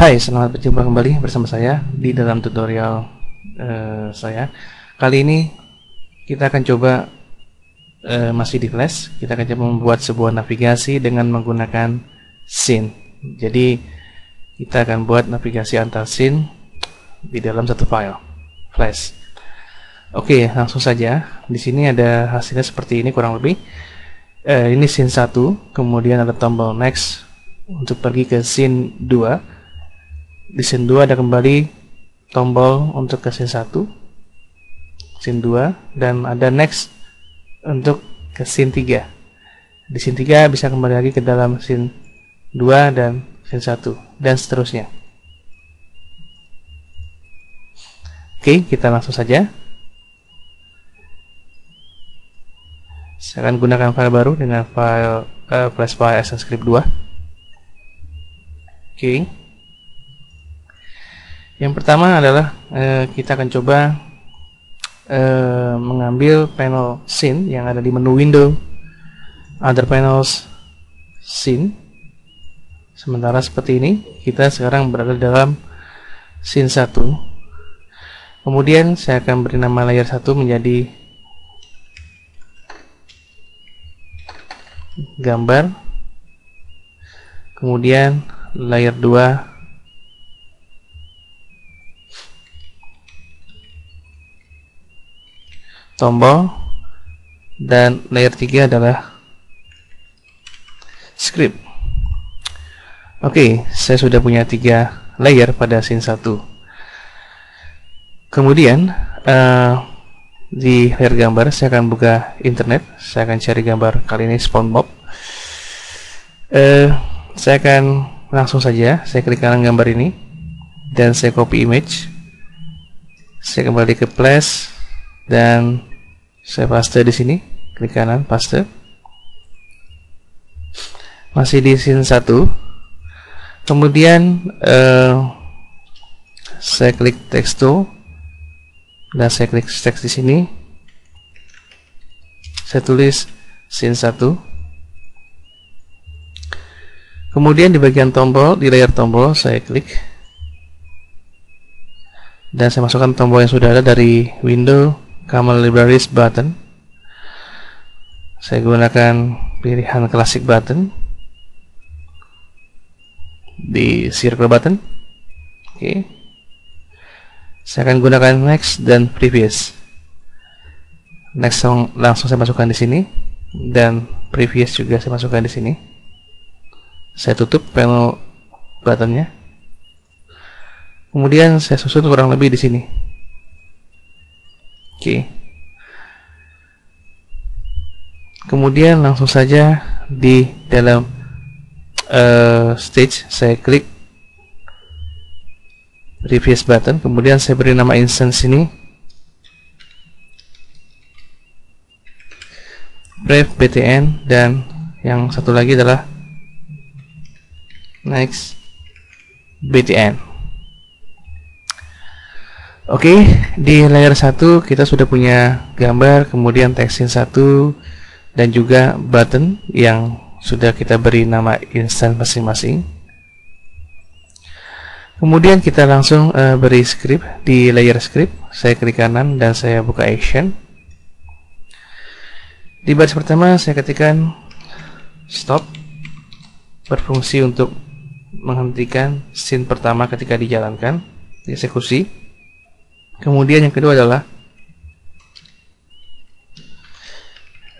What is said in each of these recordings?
Hai, selamat berjumpa kembali bersama saya di dalam tutorial saya. Kali ini kita akan coba masih di Flash. Kita akan coba membuat sebuah navigasi dengan menggunakan scene. Jadi kita akan buat navigasi antar scene di dalam satu file Flash. Oke, langsung saja. Di sini ada hasilnya seperti ini kurang lebih. Ini scene 1, kemudian ada tombol next untuk pergi ke scene 2. Di scene 2 ada kembali tombol untuk ke scene 1, scene 2, dan ada next untuk ke scene 3. Di scene 3 bisa kembali lagi ke dalam scene 2 dan scene 1, dan seterusnya. Oke, kita langsung saja. Saya akan gunakan file baru dengan file flash file ActionScript 2. Oke. Yang pertama adalah kita akan coba mengambil panel scene yang ada di menu window other panels scene. Sementara seperti ini, kita sekarang berada dalam scene 1. Kemudian saya akan beri nama layer 1 menjadi gambar. Kemudian layer 2 tombol, dan layer 3 adalah script. Oke, saya sudah punya 3 layer pada scene 1. Kemudian di layer gambar saya akan buka internet. Saya akan cari gambar, kali ini SpongeBob. Saya akan langsung saja saya klik kanan gambar ini dan saya copy image. Saya kembali ke Flash dan saya paste di sini, klik kanan paste. Masih di scene 1. Kemudian saya klik text tool dan saya klik text di sini. Saya tulis scene 1. Kemudian di bagian tombol, di layar tombol saya klik dan saya masukkan tombol yang sudah ada dari window Camel Libraries button. Saya gunakan pilihan classic button di circle button. Oke. Saya akan gunakan next dan previous. Next langsung saya masukkan di sini dan previous juga saya masukkan di sini. Saya tutup panel buttonnya. Kemudian saya susun kurang lebih di sini. Oke. Kemudian langsung saja di dalam stage saya klik previous button, kemudian saya beri nama instance ini prev btn, dan yang satu lagi adalah next btn. Oke, di layer 1 kita sudah punya gambar, kemudian text scene 1, dan juga button yang sudah kita beri nama instance masing-masing. Kemudian kita langsung beri script di layer script. Saya klik kanan dan saya buka action. Di baris pertama saya ketikkan stop, berfungsi untuk menghentikan scene pertama ketika dijalankan, dieksekusi. Kemudian yang kedua adalah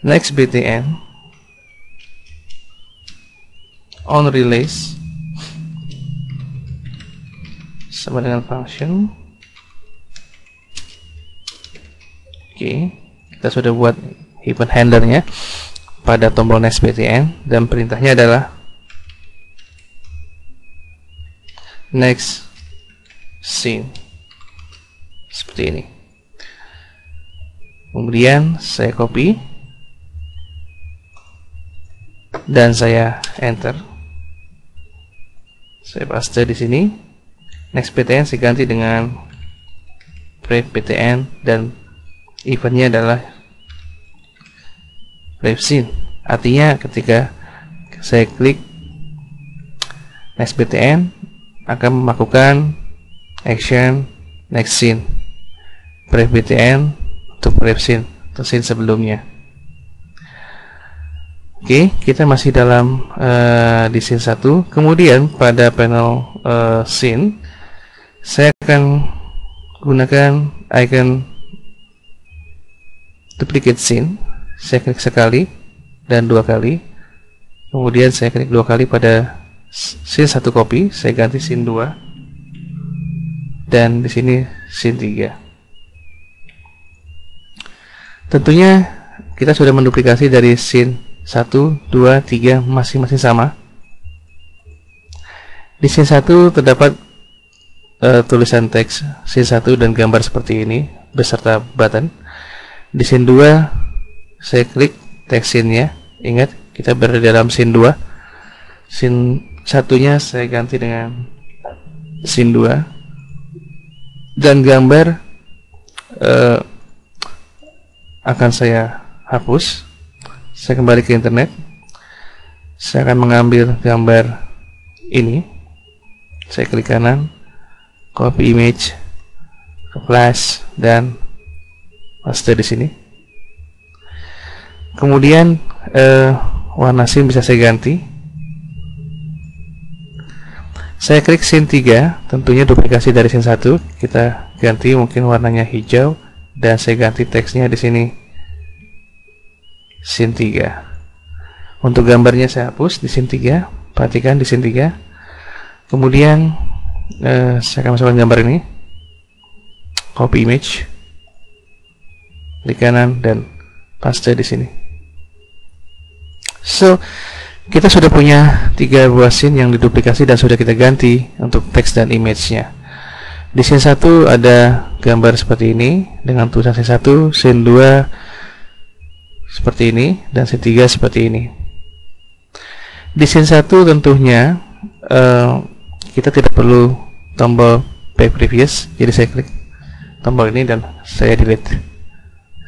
next btn on release sama dengan function. Oke, kita sudah buat event handlernya pada tombol next btn dan perintahnya adalah next scene seperti ini. Kemudian saya copy dan saya enter. Saya paste di sini. Next btn saya ganti dengan prev btn dan eventnya adalah prev scene. Artinya ketika saya klik next btn, akan melakukan action next scene, pref btn untuk pref scene atau scene sebelumnya. Oke, kita masih dalam di scene 1. Kemudian pada panel scene, saya akan gunakan icon duplicate scene. Saya klik sekali dan 2 kali. Kemudian saya klik 2 kali pada scene 1 copy. Saya ganti scene 2. Dan di sini scene 3. Tentunya kita sudah menduplikasi dari scene 1, 2, 3 masing-masing sama. Di scene 1 terdapat tulisan teks scene 1 dan gambar seperti ini beserta button. Di scene 2 saya klik teks scene-nya. Ingat, kita berada dalam scene 2. Scene satunya saya ganti dengan scene 2. Dan gambar akan saya hapus. Saya kembali ke internet. Saya akan mengambil gambar ini. Saya klik kanan, copy image ke flash dan paste di sini. Kemudian warna scene bisa saya ganti. Saya klik scene 3, tentunya duplikasi dari scene 1. Kita ganti mungkin warnanya hijau dan saya ganti teksnya di sini scene 3. Untuk gambarnya saya hapus di scene 3. Perhatikan di scene 3. Kemudian saya akan masukkan gambar ini. Copy image. Klik kanan dan paste di sini. So, kita sudah punya 3 buah scene yang diduplikasi dan sudah kita ganti untuk teks dan image-nya. Di scene 1 ada gambar seperti ini dengan tulisan scene 1, scene 2 seperti ini, dan scene 3 seperti ini. Di scene 1 tentunya kita tidak perlu tombol back previous, jadi saya klik tombol ini dan saya delete.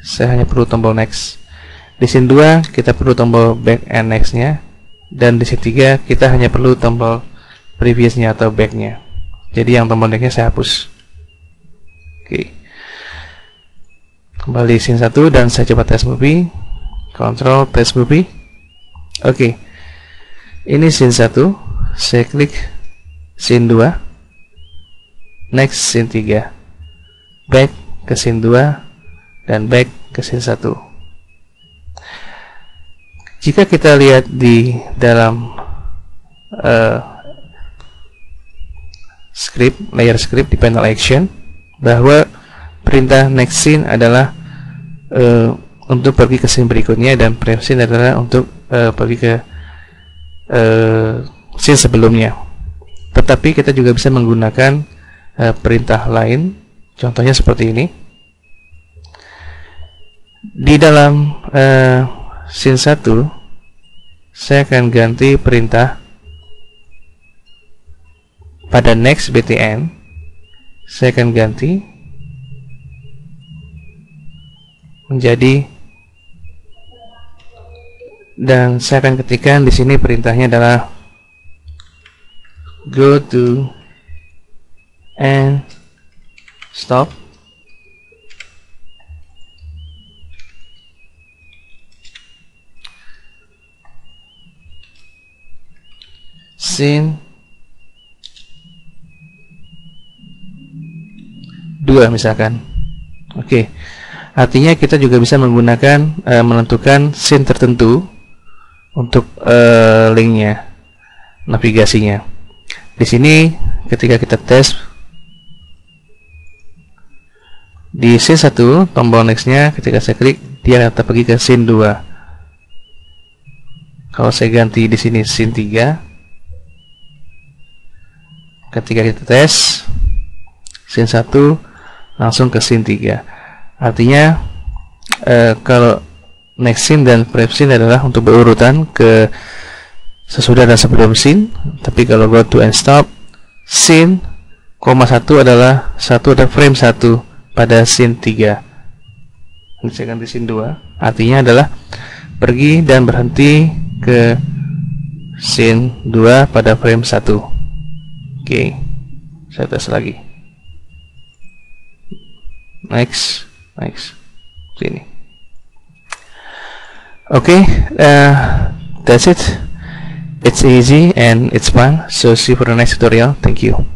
Saya hanya perlu tombol next. Di scene 2 kita perlu tombol back and next nya, dan di scene 3 kita hanya perlu tombol previous nya atau back nya. Jadi yang tombol next nya saya hapus. Oke. Kembali scene 1 dan saya coba test movie. Control test movie. Oke. Ini scene 1. Saya klik scene 2. Next scene 3. Back ke scene 2 dan back ke scene 1. Jika kita lihat di dalam layer script di panel action, bahwa perintah next scene adalah untuk pergi ke scene berikutnya dan pref scene adalah untuk pergi ke scene sebelumnya. Tetapi kita juga bisa menggunakan perintah lain, contohnya seperti ini. Di dalam scene 1 saya akan ganti perintah pada next btn. Saya akan ganti menjadi, dan saya akan ketikkan di sini perintahnya adalah go to and stop scene 2 misalkan. Oke. Artinya kita juga bisa menggunakan menentukan scene tertentu untuk linknya, navigasinya. Di sini ketika kita tes di scene 1, tombol next-nya ketika saya klik dia akan pergi ke scene 2. Kalau saya ganti di sini scene 3, ketika kita tes scene 1 langsung ke scene 3. Artinya kalau next scene dan prep scene adalah untuk berurutan ke sesudah dan sebelum scene. Tapi kalau go to and stop scene, koma 1 adalah ada frame 1 pada scene 3. Ini saya ganti scene 2. Artinya adalah pergi dan berhenti ke scene 2 pada frame 1. Oke. Saya tes lagi. Next. Sini. Okay, that's it. It's easy and it's fun. So see you for the next tutorial. Thank you.